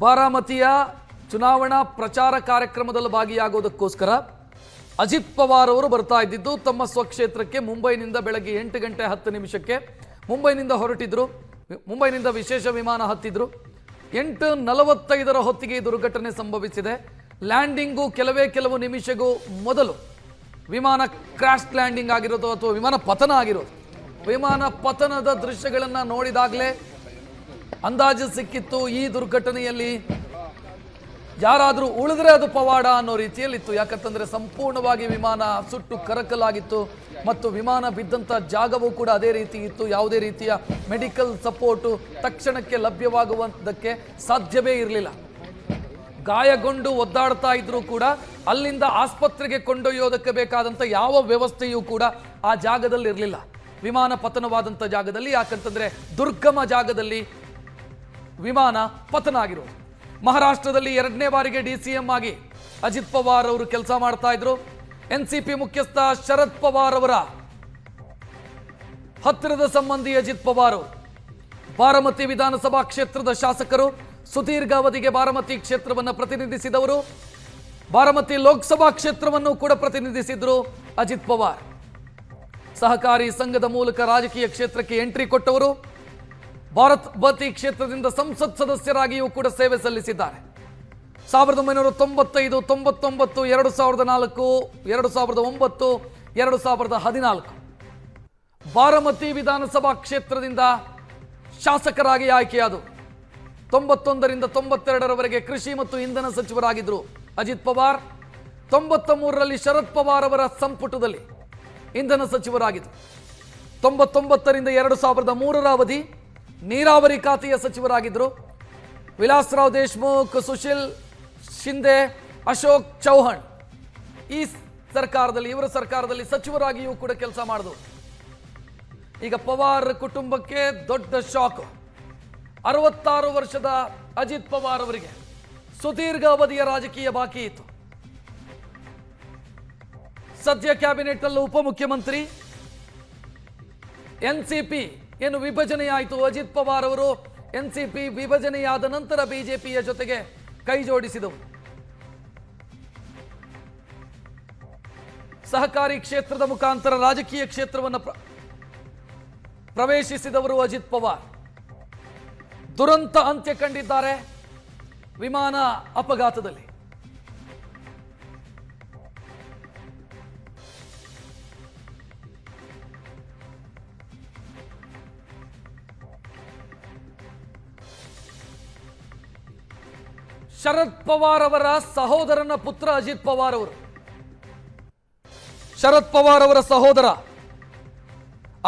ಬಾರಾಮತಿಯ ಚುನಾವಣಾ ಪ್ರಚಾರ ಕಾರ್ಯಕ್ರಮದಲ್ಲಿ ಭಾಗಿಯಾಗೋದಕ್ಕೋಸ್ಕರ ಅಜಿತ್ ಪವಾರ್ ಅವರು ಬರ್ತಾ ಇದ್ದಿದ್ದು ತಮ್ಮ ಸ್ವಕ್ಷೇತ್ರಕ್ಕೆ ಮುಂಬೈನಿಂದ ಬೆಳಗ್ಗೆ 8 ಗಂಟೆ 10 ನಿಮಿಷಕ್ಕೆ ಮುಂಬೈನಿಂದ ಹೊರಟಿದ್ರು. ಮುಂಬೈನಿಂದ ವಿಶೇಷ ವಿಮಾನ ಹತ್ತಿದ್ರು. 8:45 ಹೊತ್ತಿಗೆ ದುರ್ಘಟನೆ ಸಂಭವಿಸಿದೆ. ಲ್ಯಾಂಡಿಂಗು ಕೆಲವು ನಿಮಿಷಗೂ ಮೊದಲು ವಿಮಾನ ಕ್ರ್ಯಾಶ್ ಲ್ಯಾಂಡಿಂಗ್ ಆಗಿರೋದು ಅಥವಾ ವಿಮಾನ ಪತನ ಆಗಿರೋದು. ವಿಮಾನ ಪತನದ ದೃಶ್ಯಗಳನ್ನು ನೋಡಿದಾಗಲೇ ಅಂದಾಜು ಸಿಕ್ಕಿತ್ತು ಈ ದುರ್ಘಟನೆಯಲ್ಲಿ ಯಾರಾದರೂ ಉಳಿದ್ರೆ ಅದು ಪವಾಡ ಅನ್ನೋ ರೀತಿಯಲ್ಲಿತ್ತು. ಯಾಕಂತಂದ್ರೆ ಸಂಪೂರ್ಣವಾಗಿ ವಿಮಾನ ಸುಟ್ಟು ಕರಕಲಾಗಿತ್ತು ಮತ್ತು ವಿಮಾನ ಬಿದ್ದಂಥ ಜಾಗವೂ ಕೂಡ ಅದೇ ರೀತಿ ಇತ್ತು. ಯಾವುದೇ ರೀತಿಯ ಮೆಡಿಕಲ್ ಸಪೋರ್ಟು ತಕ್ಷಣಕ್ಕೆ ಲಭ್ಯವಾಗುವುದಕ್ಕೆ ಸಾಧ್ಯವೇ ಇರಲಿಲ್ಲ. ಗಾಯಗೊಂಡು ಒದ್ದಾಡ್ತಾ ಇದ್ರೂ ಕೂಡ ಅಲ್ಲಿಂದ ಆಸ್ಪತ್ರೆಗೆ ಕೊಂಡೊಯ್ಯೋದಕ್ಕೆ ಬೇಕಾದಂಥ ಯಾವ ವ್ಯವಸ್ಥೆಯೂ ಕೂಡ ಆ ಜಾಗದಲ್ಲಿ ಇರಲಿಲ್ಲ, ವಿಮಾನ ಪತನವಾದಂಥ ಜಾಗದಲ್ಲಿ. ಯಾಕಂತಂದ್ರೆ ದುರ್ಗಮ ಜಾಗದಲ್ಲಿ ವಿಮಾನ ಪತನ ಆಗಿರೋದು. ಮಹಾರಾಷ್ಟ್ರದಲ್ಲಿ 2ನೇ ಬಾರಿಗೆ DCM ಆಗಿ ಅಜಿತ್ ಪವಾರ್ ಅವರು ಕೆಲಸ ಮಾಡ್ತಾ ಇದ್ರು. NCP ಮುಖ್ಯಸ್ಥ ಶರದ್ ಪವಾರ್ ಅವರ ಹತ್ತಿರದ ಸಂಬಂಧಿ ಅಜಿತ್ ಪವಾರ್ ಅವರು ಬಾರಾಮತಿ ವಿಧಾನಸಭಾ ಕ್ಷೇತ್ರದ ಶಾಸಕರು, ಸುದೀರ್ಘ ಅವಧಿಗೆ ಬಾರಾಮತಿ ಕ್ಷೇತ್ರವನ್ನು ಪ್ರತಿನಿಧಿಸಿದವರು, ಬಾರಾಮತಿ ಲೋಕಸಭಾ ಕ್ಷೇತ್ರವನ್ನು ಕೂಡ ಪ್ರತಿನಿಧಿಸಿದ್ರು ಅಜಿತ್ ಪವಾರ್. ಸಹಕಾರಿ ಸಂಘದ ಮೂಲಕ ರಾಜಕೀಯ ಕ್ಷೇತ್ರಕ್ಕೆ ಎಂಟ್ರಿ ಕೊಟ್ಟವರು. ಬಾರಾಮತಿ ಕ್ಷೇತ್ರದಿಂದ ಸಂಸತ್ ಸದಸ್ಯರಾಗಿಯೂ ಕೂಡ ಸೇವೆ ಸಲ್ಲಿಸಿದ್ದಾರೆ. 1995, 99, 2004, 2009, 2014 ಬಾರಾಮತಿ ವಿಧಾನಸಭಾ ಕ್ಷೇತ್ರದಿಂದ ಶಾಸಕರಾಗಿ ಆಯ್ಕೆಯಾದರು. 91ರಿಂದ 92ರವರೆಗೆ ಕೃಷಿ ಮತ್ತು ಇಂಧನ ಸಚಿವರಾಗಿದ್ದರು ಅಜಿತ್ ಪವಾರ್. 93ರಲ್ಲಿ ಶರದ್ ಪವಾರ್ ಅವರ ಸಂಪುಟದಲ್ಲಿ ಇಂಧನ ಸಚಿವರಾಗಿದ್ದರು. 99ರಿಂದ 2003ರ ಅವಧಿ ನೀರಾವರಿ ಖಾತೆಯ ಸಚಿವರಾಗಿದ್ದರು. ವಿಲಾಸರಾವ್ ದೇಶಮುಖ್, ಸುಶೀಲ್ ಶಿಂದೆ, ಅಶೋಕ್ ಚೌಹಾಣ್ ಈ ಇವರ ಸರ್ಕಾರದಲ್ಲಿ ಸಚಿವರಾಗಿಯೂ ಕೂಡ ಕೆಲಸ ಮಾಡಿದ್ರು. ಈಗ ಪವಾರ್ ಕುಟುಂಬಕ್ಕೆ ದೊಡ್ಡ ಶಾಕ್. 66 ವರ್ಷದ ಅಜಿತ್ ಪವಾರ್ ಅವರಿಗೆ ಸುದೀರ್ಘ ಅವಧಿಯ ರಾಜಕೀಯ ಬಾಕಿ ಇತ್ತು. ಸದ್ಯ ಕ್ಯಾಬಿನೆಟ್ ಅಲ್ಲೂ ಉಪಮುಖ್ಯಮಂತ್ರಿ. NCP ಏನು ವಿಭಜನೆಯಾಯಿತು, ಅಜಿತ್ ಪವಾರ್ ಅವರು NCP ವಿಭಜನೆಯಾದ ನಂತರ ಬಿಜೆಪಿಯ ಜೊತೆಗೆ ಕೈ ಜೋಡಿಸಿದವರು. ಸಹಕಾರಿ ಕ್ಷೇತ್ರದ ಮುಖಾಂತರ ರಾಜಕೀಯ ಕ್ಷೇತ್ರವನ್ನು ಪ್ರವೇಶಿಸಿದವರು ಅಜಿತ್ ಪವಾರ್. ದುರಂತ ಅಂತ್ಯ ಕಂಡಿದ್ದಾರೆ ವಿಮಾನ ಅಪಘಾತದಲ್ಲಿ. ಶರದ್ ಪವಾರ್ ಅವರ ಸಹೋದರನ ಪುತ್ರ ಅಜಿತ್ ಪವಾರ್ ಅವರು. ಶರದ್ ಪವಾರ್ ಅವರ ಸಹೋದರ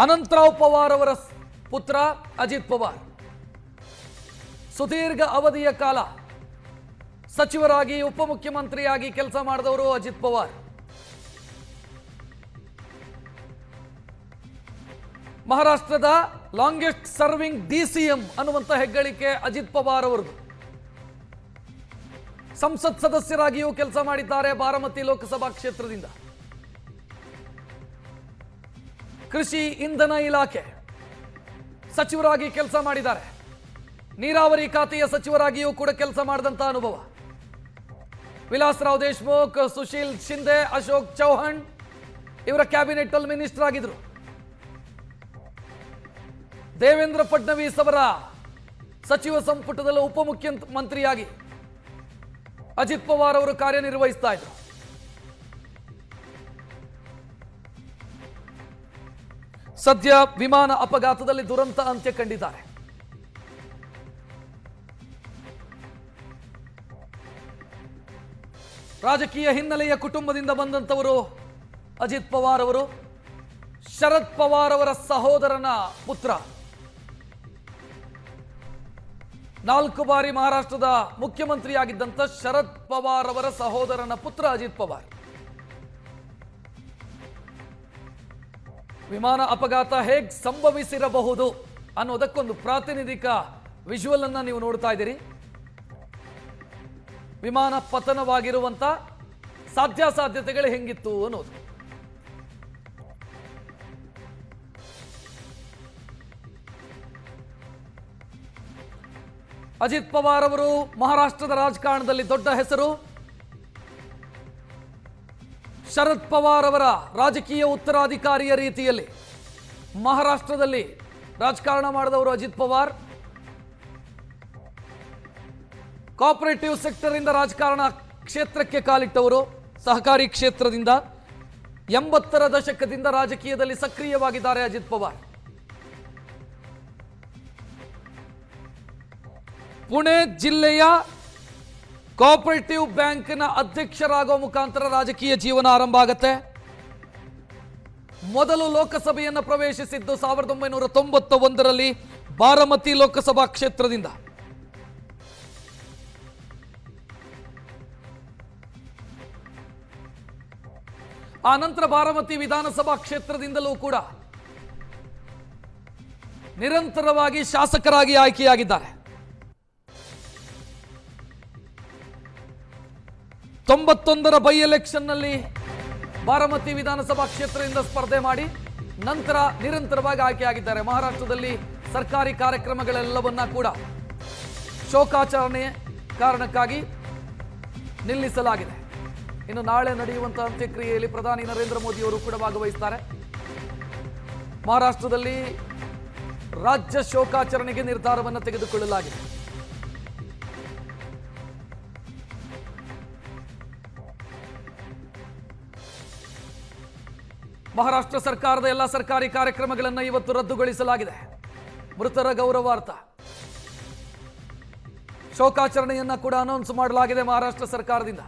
ಅನಂತರಾವ್ ಪವಾರ್ ಅವರ ಪುತ್ರ ಅಜಿತ್ ಪವಾರ್. ಸುದೀರ್ಘ ಅವಧಿಯ ಕಾಲ ಸಚಿವರಾಗಿ ಉಪಮುಖ್ಯಮಂತ್ರಿಯಾಗಿ ಕೆಲಸ ಮಾಡಿದವರು ಅಜಿತ್ ಪವಾರ್. ಮಹಾರಾಷ್ಟ್ರದ ಲಾಂಗೆಸ್ಟ್ ಸರ್ವಿಂಗ್ DCM ಅನ್ನುವಂಥ ಹೆಗ್ಗಳಿಕೆ ಅಜಿತ್ ಪವಾರ್ ಅವರದು. ಸಂಸತ್ ಸದಸ್ಯರಾಗಿಯೂ ಕೆಲಸ ಮಾಡಿದ್ದಾರೆ ಬಾರಾಮತಿ ಲೋಕಸಭಾ ಕ್ಷೇತ್ರದಿಂದ. ಕೃಷಿ ಇಂಧನ ಇಲಾಖೆ ಸಚಿವರಾಗಿ ಕೆಲಸ ಮಾಡಿದ್ದಾರೆ. ನೀರಾವರಿ ಖಾತೆಯ ಸಚಿವರಾಗಿಯೂ ಕೂಡ ಕೆಲಸ ಮಾಡಿದಂಥ ಅನುಭವ. ವಿಲಾಸರಾವ್ ದೇಶಮುಖ್, ಸುಶೀಲ್ ಶಿಂದೆ, ಅಶೋಕ್ ಚೌಹಾಣ್ ಇವರ ಕ್ಯಾಬಿನೆಟ್ ಅಲ್ಲಿ ಮಿನಿಸ್ಟರ್ ಆಗಿದ್ರು. ದೇವೇಂದ್ರ ಫಡ್ನವೀಸ್ ಅವರ ಸಚಿವ ಸಂಪುಟದಲ್ಲಿ ಉಪಮುಖ್ಯಮಂತ್ರಿಯಾಗಿ ಅಜಿತ್ ಪವಾರ್ ಅವರು ಕಾರ್ಯನಿರ್ವಹಿಸ್ತಾ ಇದ್ರು. ಸದ್ಯ ವಿಮಾನ ಅಪಘಾತದಲ್ಲಿ ದುರಂತ ಅಂತ್ಯ ಕಂಡಿದ್ದಾರೆ. ರಾಜಕೀಯ ಹಿನ್ನೆಲೆಯ ಕುಟುಂಬದಿಂದ ಬಂದಂತವರು ಅಜಿತ್ ಪವಾರ್ ಅವರು. ಶರದ್ ಪವಾರ್ ಅವರ ಸಹೋದರನ ಪುತ್ರ. 4 ಬಾರಿ ಮಹಾರಾಷ್ಟ್ರದ ಮುಖ್ಯಮಂತ್ರಿಯಾಗಿದ್ದಂಥ ಶರದ್ ಪವಾರ್ ಅವರ ಸಹೋದರನ ಪುತ್ರ ಅಜಿತ್ ಪವಾರ್. ವಿಮಾನ ಅಪಘಾತ ಹೇಗೆ ಸಂಭವಿಸಿರಬಹುದು ಅನ್ನೋದಕ್ಕೊಂದು ಪ್ರಾತಿನಿಧಿಕ ವಿಜುವಲ್ ಅನ್ನ ನೀವು ನೋಡ್ತಾ ಇದ್ದೀರಿ. ವಿಮಾನ ಪತನವಾಗಿರುವಂತ ಸಾಧ್ಯತೆಗಳು ಹೆಂಗಿತ್ತು ಅನ್ನೋದು. ಅಜಿತ್ ಪವಾರ್ ಅವರು ಮಹಾರಾಷ್ಟ್ರದ ರಾಜಕಾರಣದಲ್ಲಿ ದೊಡ್ಡ ಹೆಸರು. ಶರದ್ ಪವಾರ್ ಅವರ ರಾಜಕೀಯ ಉತ್ತರಾಧಿಕಾರಿಯ ರೀತಿಯಲ್ಲಿ ಮಹಾರಾಷ್ಟ್ರದಲ್ಲಿ ರಾಜಕಾರಣ ಮಾಡಿದವರು ಅಜಿತ್ ಪವಾರ್. ಕೋಆಪರೇಟಿವ್ ಸೆಕ್ಟರ್ ಇಂದ ರಾಜಕಾರಣ ಕ್ಷೇತ್ರಕ್ಕೆ ಕಾಲಿಟ್ಟವರು. ಸಹಕಾರಿ ಕ್ಷೇತ್ರದಿಂದ 80ರ ದಶಕದಿಂದ ರಾಜಕೀಯದಲ್ಲಿ ಸಕ್ರಿಯವಾಗಿದ್ದಾರೆ ಅಜಿತ್ ಪವಾರ್. ಪುಣೆ ಜಿಲ್ಲೆಯ ಕೋಆಪರೇಟಿವ್ ಬ್ಯಾಂಕ್ನ ಅಧ್ಯಕ್ಷರಾಗುವ ಮುಖಾಂತರ ರಾಜಕೀಯ ಜೀವನ ಆರಂಭ ಆಗುತ್ತೆ. ಮೊದಲು ಲೋಕಸಭೆಯನ್ನು ಪ್ರವೇಶಿಸಿದ್ದು 1991ರಲ್ಲಿ ಬಾರಾಮತಿ ಲೋಕಸಭಾ ಕ್ಷೇತ್ರದಿಂದ. ಆ ನಂತರ ಬಾರಾಮತಿ ವಿಧಾನಸಭಾ ಕ್ಷೇತ್ರದಿಂದಲೂ ಕೂಡ ನಿರಂತರವಾಗಿ ಶಾಸಕರಾಗಿ ಆಯ್ಕೆಯಾಗಿದ್ದಾರೆ. 91ರ ಬೈ ಎಲೆಕ್ಷನ್ನಲ್ಲಿ ಬಾರಾಮತಿ ವಿಧಾನಸಭಾ ಕ್ಷೇತ್ರದಿಂದ ಸ್ಪರ್ಧೆ ಮಾಡಿ ನಂತರ ನಿರಂತರವಾಗಿ ಆಯ್ಕೆಯಾಗಿದ್ದಾರೆ. ಮಹಾರಾಷ್ಟ್ರದಲ್ಲಿ ಸರ್ಕಾರಿ ಕಾರ್ಯಕ್ರಮಗಳೆಲ್ಲವನ್ನ ಕೂಡ ಶೋಕಾಚರಣೆ ಕಾರಣಕ್ಕಾಗಿ ನಿಲ್ಲಿಸಲಾಗಿದೆ. ಇನ್ನು ನಾಳೆ ನಡೆಯುವಂತಹ ಅಂತ್ಯಕ್ರಿಯೆಯಲ್ಲಿ ಪ್ರಧಾನಿ ನರೇಂದ್ರ ಮೋದಿ ಅವರು ಕೂಡ ಭಾಗವಹಿಸುತ್ತಾರೆ. ಮಹಾರಾಷ್ಟ್ರದಲ್ಲಿ ರಾಜ್ಯ ಶೋಕಾಚರಣೆಗೆ ನಿರ್ಧಾರವನ್ನು ತೆಗೆದುಕೊಳ್ಳಲಾಗಿದೆ. ಮಹಾರಾಷ್ಟ್ರ ಸರ್ಕಾರದ ಎಲ್ಲ ಸರ್ಕಾರಿ ಕಾರ್ಯಕ್ರಮಗಳನ್ನು ಇವತ್ತು ರದ್ದುಗೊಳಿಸಲಾಗಿದೆ. ಮೃತರ ಗೌರವಾರ್ಥ ಶೋಕಾಚರಣೆಯನ್ನ ಕೂಡ ಅನೌನ್ಸ್ ಮಾಡಲಾಗಿದೆ ಮಹಾರಾಷ್ಟ್ರ ಸರ್ಕಾರದಿಂದ.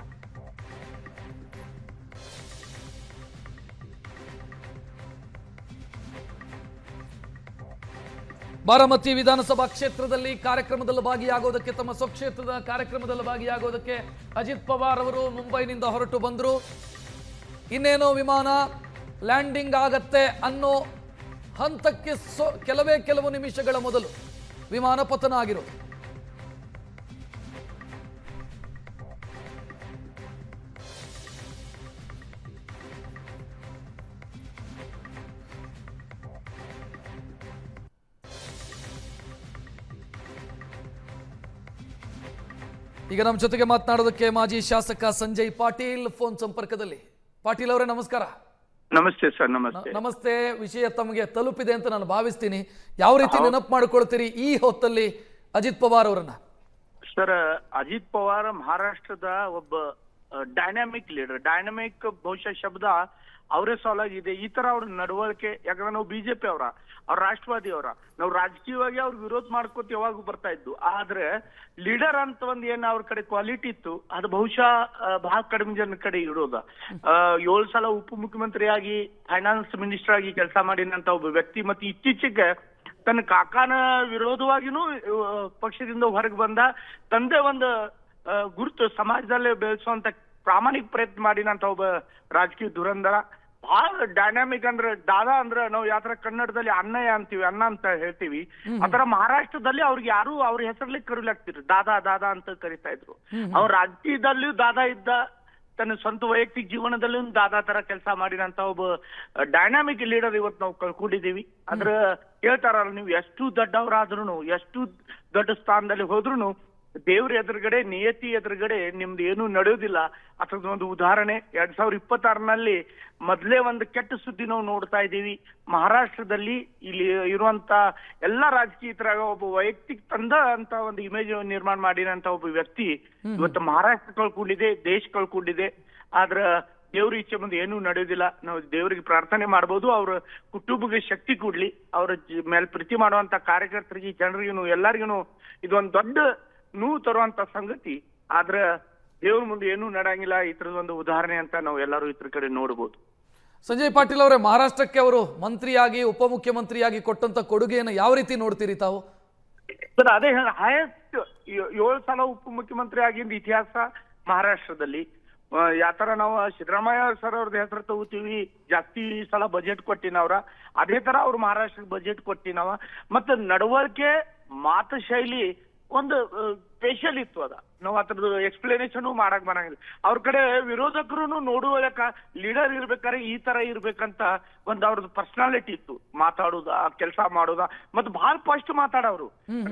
ಬಾರಾಮತಿ ವಿಧಾನಸಭಾ ಕ್ಷೇತ್ರದಲ್ಲಿ ಕಾರ್ಯಕ್ರಮದಲ್ಲಿ ಭಾಗಿಯಾಗೋದಕ್ಕೆ, ತಮ್ಮ ಸ್ವಕ್ಷೇತ್ರದ ಕಾರ್ಯಕ್ರಮದಲ್ಲಿ ಭಾಗಿಯಾಗೋದಕ್ಕೆ ಅಜಿತ್ ಪವಾರ್ ಅವರು ಮುಂಬೈನಿಂದ ಹೊರಟು ಬಂದರು. ಇನ್ನೇನೋ ವಿಮಾನ ಲ್ಯಾಂಡಿಂಗ್ ಆಗತ್ತೆ ಅನ್ನೋ ಹಂತಕ್ಕೆ ಕೆಲವು ನಿಮಿಷಗಳ ಮೊದಲು ವಿಮಾನ ಪತನ ಆಗಿರೋದು. ಈಗ ನಮ್ಮ ಜೊತೆಗೆ ಮಾತನಾಡೋದಕ್ಕೆ ಮಾಜಿ ಶಾಸಕ ಸಂಜಯ್ ಪಾಟೀಲ್ ಫೋನ್ ಸಂಪರ್ಕದಲ್ಲಿ. ಪಾಟೀಲ್ ಅವರೇ ನಮಸ್ಕಾರ. ನಮಸ್ತೆ ಸರ್. ನಮಸ್ತೆ. ನಮಸ್ತೆ. ವಿಷಯ ತಮಗೆ ತಲುಪಿದೆ ಅಂತ ನಾನು ಭಾವಿಸ್ತೀನಿ. ಯಾವ ರೀತಿ ನೆನಪು ಮಾಡಿಕೊಳ್ತೀರಿ ಈ ಹೊತ್ತಲ್ಲಿ ಅಜಿತ್ ಪವಾರ್ ಅವರನ್ನ? ಸರ್, ಅಜಿತ್ ಪವಾರ್ ಮಹಾರಾಷ್ಟ್ರದ ಒಬ್ಬ ಡೈನಾಮಿಕ್ ಲೀಡರ್. ಡೈನಾಮಿಕ್ ಬಹುಶಃ ಶಬ್ದ ಅವರೇ ಸಾಲಾಗಿದೆ. ಈ ತರ ಅವ್ರ ನಡವಳಿಕೆ, ಯಾಕಂದ್ರೆ ನಾವು ಬಿಜೆಪಿ ಅವ್ರ ರಾಷ್ಟ್ರವಾದಿ ಅವರ, ನಾವು ರಾಜಕೀಯವಾಗಿ ಅವ್ರ ವಿರೋಧ ಮಾಡ್ಕೋತ ಯಾವಾಗೂ ಬರ್ತಾ ಇದ್ದು. ಆದ್ರೆ ಲೀಡರ್ ಅಂತ ಒಂದ್ ಏನ್ ಅವ್ರ ಕಡೆ ಕ್ವಾಲಿಟಿ ಇತ್ತು, ಅದು ಬಹುಶಃ ಬಹಳ ಕಡಿಮೆ ಜನ ಕಡೆ ಇರೋದ. 7 ಸಲ ಉಪಮುಖ್ಯಮಂತ್ರಿಯಾಗಿ ಫೈನಾನ್ಸ್ ಮಿನಿಸ್ಟರ್ ಆಗಿ ಕೆಲಸ ಮಾಡಿದಂತ ಒಬ್ಬ ವ್ಯಕ್ತಿ. ಮತ್ತೆ ಇತ್ತೀಚೆಗೆ ತನ್ನ ಕಾಕಾನ ವಿರೋಧವಾಗಿನೂ ಪಕ್ಷದಿಂದ ಹೊರಗೆ ಬಂದ, ತಂದೆ ಒಂದು ಗುರುತು ಸಮಾಜದಲ್ಲೇ ಬೆಳೆಸುವಂತ ಪ್ರಾಮಾಣಿಕ ಪ್ರಯತ್ನ ಮಾಡಿನಂತ ಒಬ್ಬ ರಾಜಕೀಯ ಧುರಂಧರ. ಬಹಳ ಡೈನಾಮಿಕ್. ಅಂದ್ರೆ ದಾದಾ ಅಂದ್ರೆ ನಾವು ಯಾವ ತರ ಕನ್ನಡದಲ್ಲಿ ಅಣ್ಣಯ್ಯ ಅಂತೀವಿ, ಅಣ್ಣ ಅಂತ ಹೇಳ್ತೀವಿ, ಆತರ ಮಹಾರಾಷ್ಟ್ರದಲ್ಲಿ ಅವ್ರಿಗೆ ಯಾರು ಅವ್ರ ಹೆಸರಲ್ಲಿ ಕರೀಲಾಗ್ತಿದ್ರು, ದಾದಾ ದಾದಾ ಅಂತ ಕರಿತಾ ಇದ್ರು. ಅವ್ರ ರಾಜಕೀಯದಲ್ಲಿಯೂ ದಾದಾ ಇದ್ದ, ತನ್ನ ಸ್ವಂತ ವೈಯಕ್ತಿಕ ಜೀವನದಲ್ಲೂ ದಾದಾ ತರ ಕೆಲಸ ಮಾಡಿದಂತ ಒಬ್ಬ ಡೈನಾಮಿಕ್ ಲೀಡರ್ ಇವತ್ತು ನಾವು ಕಳ್ಕೊಂಡಿದ್ದೀವಿ. ಅದ್ರ ಹೇಳ್ತಾರಲ್ಲ, ನೀವು ಎಷ್ಟು ದೊಡ್ಡವರಾದ್ರೂ, ಎಷ್ಟು ದೊಡ್ಡ ಸ್ಥಾನದಲ್ಲಿ ಹೋದ್ರುನು ದೇವ್ರ ಎದುರುಗಡೆ, ನಿಯತಿ ಎದುರುಗಡೆ ನಿಮ್ದು ಏನು ನಡೆಯೋದಿಲ್ಲ. ಅದ್ರದ್ದು ಒಂದು ಉದಾಹರಣೆ 2026ನಲ್ಲಿ ಮೊದಲೇ ಒಂದು ಕೆಟ್ಟ ಸುದ್ದಿ ನಾವು ನೋಡ್ತಾ ಇದ್ದೀವಿ. ಮಹಾರಾಷ್ಟ್ರದಲ್ಲಿ ಇಲ್ಲಿ ಇರುವಂತ ಎಲ್ಲಾ ರಾಜಕೀಯರಾಗ ಒಬ್ಬ ವೈಯಕ್ತಿಕ ತಂದ ಅಂತ ಒಂದು ಇಮೇಜ್ ನಿರ್ಮಾಣ ಮಾಡಿದಂತ ಒಬ್ಬ ವ್ಯಕ್ತಿ ಇವತ್ತು ಮಹಾರಾಷ್ಟ್ರ ಕಳ್ಕೊಂಡಿದೆ, ದೇಶ ಕಳ್ಕೊಂಡಿದೆ. ಆದ್ರ ದೇವ್ರ ಇಚ್ಛೆ ಮುಂದೆ ಏನೂ ನಡೆಯೋದಿಲ್ಲ. ನಾವು ದೇವರಿಗೆ ಪ್ರಾರ್ಥನೆ ಮಾಡ್ಬೋದು, ಅವ್ರ ಕುಟುಂಬಕ್ಕೆ ಶಕ್ತಿ ಕೊಡ್ಲಿ. ಅವ್ರ ಮೇಲೆ ಪ್ರೀತಿ ಮಾಡುವಂತ ಕಾರ್ಯಕರ್ತರಿಗೆ, ಜನರಿಗೂ, ಎಲ್ಲರಿಗೂ ಇದೊಂದು ದೊಡ್ಡ ನೋವು ತರುವಂತ ಸಂಗತಿ. ಆದ್ರ ದೇವ್ರ ಮುಂದೆ ಏನೂ ನಡಂಗಿಲ್ಲ. ಈ ತರದ ಒಂದು ಉದಾಹರಣೆ ಅಂತ ನಾವು ಎಲ್ಲರೂ ಇದ್ರ ಕಡೆ ನೋಡ್ಬೋದು. ಸಂಜಯ್ ಪಾಟೀಲ್ ಅವರೇ, ಮಹಾರಾಷ್ಟ್ರಕ್ಕೆ ಅವರು ಮಂತ್ರಿಯಾಗಿ, ಉಪಮುಖ್ಯಮಂತ್ರಿಯಾಗಿ ಕೊಟ್ಟಂತ ಕೊಡುಗೆಯನ್ನು ಯಾವ ರೀತಿ ನೋಡ್ತೀರಿ ತಾವು? ಸರ್, ಅದೇ ಹೈಯೆಸ್ಟ್ 7 ಸಲ ಉಪಮುಖ್ಯಮಂತ್ರಿ ಆಗಿದ್ದ ಇತಿಹಾಸ ಮಹಾರಾಷ್ಟ್ರದಲ್ಲಿ. ಯಾತರ ನಾವು ಸಿದ್ದರಾಮಯ್ಯ ಸರ್ ಅವ್ರದ್ದು ಹೆಸರು ತಗೋತೀವಿ, ಜಾಸ್ತಿ ಸಲ ಬಜೆಟ್ ಕೊಟ್ಟಿನವ್ರ, ಅದೇ ತರ ಅವ್ರು ಮಹಾರಾಷ್ಟ್ರಕ್ಕೆ ಬಜೆಟ್ ಕೊಟ್ಟಿನವ. ಮತ್ತೆ ನಡವಳಿಕೆ, ಮಾತು ಶೈಲಿ ಒಂದು ಸ್ಪೆಷಲ್ ಇತ್ತು ಅದ. ನಾವು ಅದ್ರದ್ದು ಎಕ್ಸ್ಪ್ಲನೇಷನ್ ಮಾಡಕ್ ಬರಂಗಿಲ್ಲ. ಅವ್ರ ಕಡೆ ವಿರೋಧಕರು ನೋಡುವಳಕ ಲೀಡರ್ ಇರ್ಬೇಕಾದ್ರೆ ಈ ತರ ಇರ್ಬೇಕಂತ ಒಂದ್ ಅವ್ರದ್ದು ಪರ್ಸನಾಲಿಟಿ ಇತ್ತು, ಮಾತಾಡುದ, ಕೆಲಸ ಮಾಡುದ, ಮತ್ ಬಹಳ ಫಸ್ಟ್ ಮಾತಾಡವ್ರು.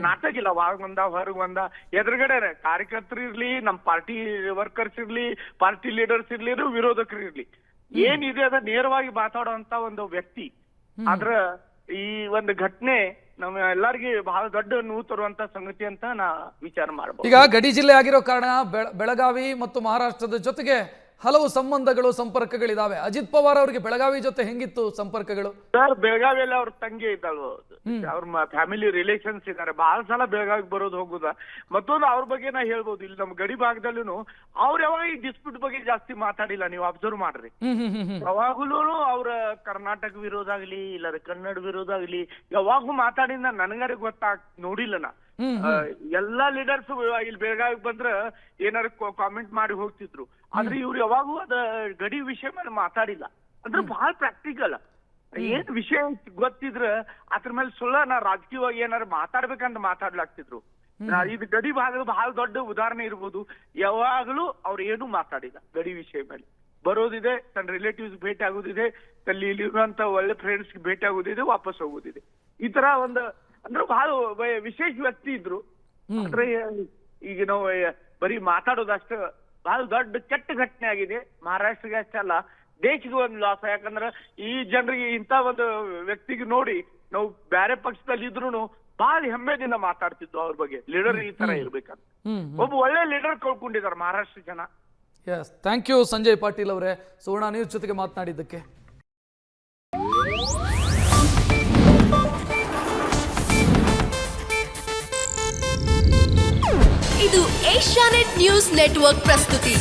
ನಾಟಕ ಇಲ್ಲ, ಒಳಗ್ ಬಂದ ಹೊರಗ್ ಬಂದ, ಎದುರುಗಡೆ ಕಾರ್ಯಕರ್ತರು ಇರ್ಲಿ, ನಮ್ ಪಾರ್ಟಿ ವರ್ಕರ್ಸ್ ಇರ್ಲಿ, ಪಾರ್ಟಿ ಲೀಡರ್ಸ್ ಇರ್ಲಿ, ವಿರೋಧಕರು ಇರ್ಲಿ, ಏನಿದೆ ಅದ ನೇರವಾಗಿ ಮಾತಾಡುವಂತ ಒಂದು ವ್ಯಕ್ತಿ. ಆದ್ರ ಈ ಒಂದು ಘಟನೆ ನಮ್ಮ ಎಲ್ಲರಿಗೆ ಬಹಳ ದೊಡ್ಡ ನೋವು ತರುವಂತ ಸಂಗತಿ ಅಂತ ನಾ ವಿಚಾರ ಮಾಡಬಹುದು. ಈಗ ಗಡಿ ಜಿಲ್ಲೆ ಆಗಿರೋ ಕಾರಣ ಬೆಳಗಾವಿ ಮತ್ತು ಮಹಾರಾಷ್ಟ್ರದ ಜೊತೆಗೆ ಹಲವು ಸಂಬಂಧಗಳು, ಸಂಪರ್ಕಗಳಿದಾವೆ. ಅಜಿತ್ ಪವಾರ್ ಅವರಿಗೆ ಬೆಳಗಾವಿ ಜೊತೆ ಹೆಂಗಿತ್ತು ಸಂಪರ್ಕಗಳು? ಸರ್, ಬೆಳಗಾವಿಯಲ್ಲಿ ಅವ್ರ ತಂಗಿ ಇದ್ದಾಳು, ಅವ್ರ ಫ್ಯಾಮಿಲಿ ರಿಲೇಷನ್ಸ್ ಇದಾರೆ. ಬಹಳ ಸಲ ಬೆಳಗಾವಿಗೆ ಬರೋದು ಹೋಗುದ. ಮತ್ತೊಂದು ಅವ್ರ ಬಗ್ಗೆ ನಾ ಹೇಳ್ಬೋದು, ಇಲ್ಲಿ ನಮ್ ಗಡಿ ಭಾಗದಲ್ಲೂ ಅವ್ರ ಯಾವಾಗ ಈ ಡಿಸ್ಪ್ಯೂಟ್ ಬಗ್ಗೆ ಜಾಸ್ತಿ ಮಾತಾಡಿಲ್ಲ. ನೀವು ಅಬ್ಸರ್ವ್ ಮಾಡ್ರಿ, ಯಾವಾಗಲೂ ಅವ್ರ ಕರ್ನಾಟಕ ವಿರೋಧ ಆಗ್ಲಿ, ಇಲ್ಲ ಕನ್ನಡ ವಿರೋಧ ಆಗ್ಲಿ, ಯಾವಾಗೂ ಮಾತಾಡಿದ ನನಗಾರ ನೋಡಿಲ್ಲ ನಾ. ಎಲ್ಲಾ ಲೀಡರ್ಸ್ ಇಲ್ಲಿ ಬೆಳಗಾವಿಗೆ ಬಂದ್ರ ಏನಾರ ಕಾಮೆಂಟ್ ಮಾಡಿ ಹೋಗ್ತಿದ್ರು. ಆದ್ರೆ ಇವ್ರು ಯಾವಾಗೂ ಅದ ಗಡಿ ವಿಷಯ ಮೇಲೆ ಮಾತಾಡಿಲ್ಲ. ಅಂದ್ರೆ ಬಹಳ ಪ್ರಾಕ್ಟಿಕಲ್, ಏನ್ ವಿಷಯ ಗೊತ್ತಿದ್ರ ಅದ್ರ ಮೇಲೆ ಸುಳ್ಳ ರಾಜಕೀಯವಾಗಿ ಏನಾರು ಮಾತಾಡ್ಬೇಕಂತ ಮಾತಾಡ್ಲಾಗ್ತಿದ್ರು. ಇದು ಗಡಿ ಭಾಗದ ಬಹಳ ದೊಡ್ಡ ಉದಾಹರಣೆ ಇರ್ಬೋದು. ಯಾವಾಗ್ಲೂ ಅವ್ರು ಏನು ಮಾತಾಡಿಲ್ಲ ಗಡಿ ವಿಷಯ ಮೇಲೆ. ಬರೋದಿದೆ, ತನ್ನ ರಿಲೇಟಿವ್ಸ್ ಭೇಟಿ ಆಗೋದಿದೆ, ಅಲ್ಲಿ ಇಲ್ಲಿರುವಂತ ಒಳ್ಳೆ ಫ್ರೆಂಡ್ಸ್ ಭೇಟಿ ಆಗೋದಿದೆ, ವಾಪಸ್ ಹೋಗೋದಿದೆ. ಈ ತರ ಒಂದು ಅಂದ್ರೆ ಬಹಳ ವಿಶೇಷ ವ್ಯಕ್ತಿ ಇದ್ರು. ಅಂದ್ರೆ ಈಗ ನಾವು ಬರೀ ಮಾತಾಡೋದಷ್ಟ ಬಹಳ ದೊಡ್ಡ ಕೆಟ್ಟ ಘಟನೆ ಆಗಿದೆ. ಮಹಾರಾಷ್ಟ್ರಗೆ ಅಷ್ಟೇ ಅಲ್ಲ, ದೇಶಕ್ಕೆ ಒಂದು ಲಾಸ್. ಯಾಕಂದ್ರೆ ಈ ಜನರಿಗೆ ಇಂತ ಒಂದು ವ್ಯಕ್ತಿಗೆ ನೋಡಿ ನಾವು ಬೇರೆ ಪಕ್ಷದಲ್ಲಿ ಇದ್ರು ಬಹಳ ಹೆಮ್ಮೆದಿಂದ ಮಾತಾಡ್ತಿದ್ವು ಅವ್ರ ಬಗ್ಗೆ. ಲೀಡರ್ ಈ ತರ ಇರ್ಬೇಕಂತ ಒಬ್ಬ ಒಳ್ಳೆ ಲೀಡರ್ ಕಳ್ಕೊಂಡಿದ್ದಾರೆ ಮಹಾರಾಷ್ಟ್ರ ಜನ. Yes, thank you Sanjay Patil ಅವರೇ, ಸುವರ್ಣ ನ್ಯೂಸ್ ಜೊತೆಗೆ ಮಾತನಾಡಿದ್ದಕ್ಕೆ. ಇದು ಏಷ್ಯಾನೆಟ್ ನ್ಯೂಸ್ ನೆಟ್ವರ್ಕ್ ಪ್ರಸ್ತುತಿ.